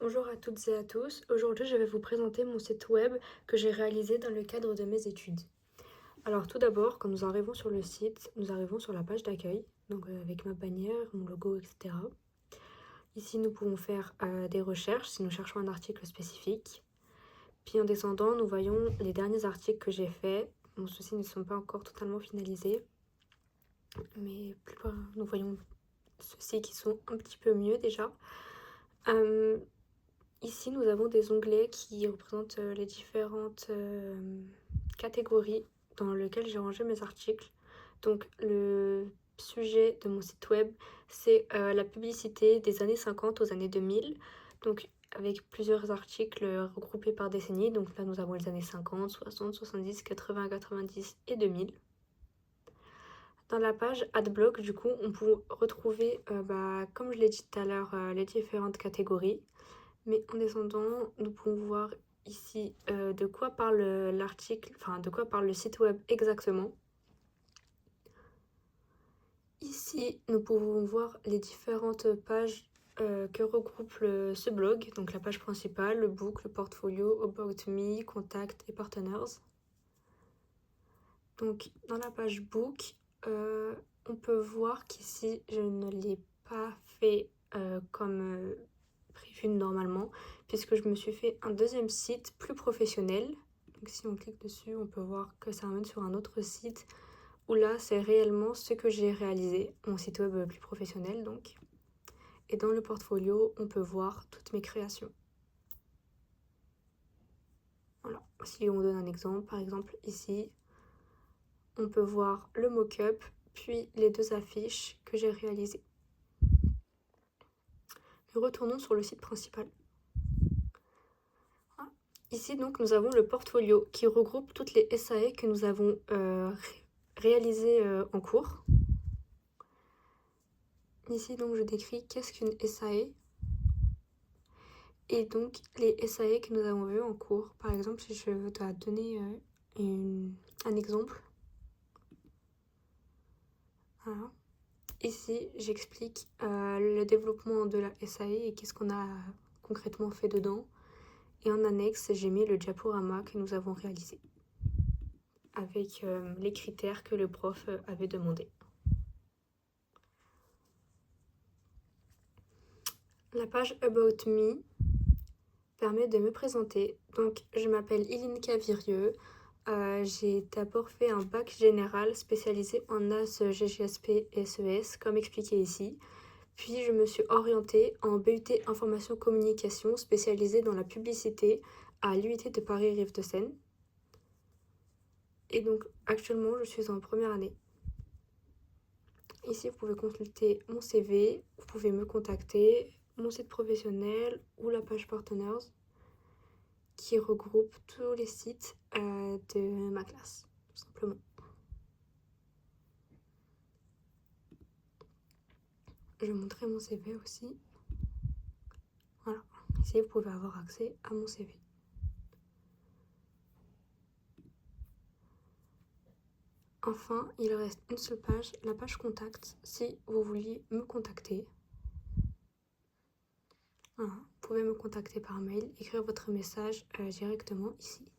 Bonjour à toutes et à tous. Aujourd'hui, je vais vous présenter mon site web que j'ai réalisé dans le cadre de mes études. Alors tout d'abord, quand nous arrivons sur le site, nous arrivons sur la page d'accueil, donc avec ma bannière, mon logo, etc. Ici, nous pouvons faire des recherches si nous cherchons un article spécifique. Puis en descendant, nous voyons les derniers articles que j'ai faits. Bon, ceux-ci ne sont pas encore totalement finalisés, mais nous voyons ceux-ci qui sont un petit peu mieux déjà. Ici, nous avons des onglets qui représentent les différentes catégories dans lesquelles j'ai rangé mes articles. Donc, le sujet de mon site web, c'est la publicité des années 50 aux années 2000. Donc, avec plusieurs articles regroupés par décennie. Donc là, nous avons les années 50, 60, 70, 80, 90 et 2000. Dans la page Adblock, du coup, on peut retrouver, comme je l'ai dit tout à l'heure, les différentes catégories. Mais en descendant, nous pouvons voir ici de quoi parle l'article, enfin de quoi parle le site web exactement. Ici, nous pouvons voir les différentes pages que regroupe ce blog, donc la page principale, le book, le portfolio, About Me, Contact et Partners. Donc dans la page book, on peut voir qu'ici je ne l'ai pas fait comme prévu normalement, puisque je me suis fait un deuxième site plus professionnel. Donc si on clique dessus, on peut voir que ça amène sur un autre site où là c'est réellement ce que j'ai réalisé, mon site web plus professionnel donc. Et dans le portfolio, on peut voir toutes mes créations. Voilà, si on donne un exemple, par exemple ici, on peut voir le mock-up, puis les deux affiches que j'ai réalisées. Mais retournons sur le site principal. Ici, donc, nous avons le portfolio qui regroupe toutes les SAE que nous avons réalisées en cours. Ici, donc, je décris qu'est-ce qu'une SAE. Et donc, les SAE que nous avons vues en cours. Par exemple, si je dois donner un exemple. Voilà. Ici, j'explique le développement de la SAE et qu'est-ce qu'on a concrètement fait dedans. Et en annexe, j'ai mis le diaporama que nous avons réalisé avec les critères que le prof avait demandé. La page About Me permet de me présenter. Donc, je m'appelle Ilinka Virieux. J'ai d'abord fait un bac général spécialisé en AS, GGSP et SES, comme expliqué ici. Puis, je me suis orientée en BUT Information Communication spécialisée dans la publicité à l'UIT de Paris-Rive-de-Seine. Et donc, actuellement, je suis en première année. Ici, vous pouvez consulter mon CV, vous pouvez me contacter, mon site professionnel ou la page Partners qui regroupe tous les sites de ma classe, tout simplement. Je vais montrer mon CV aussi. Voilà, ici vous pouvez avoir accès à mon CV. Enfin, il reste une seule page, la page contact, si vous vouliez me contacter. Voilà, vous pouvez me contacter par mail, écrire votre message directement ici.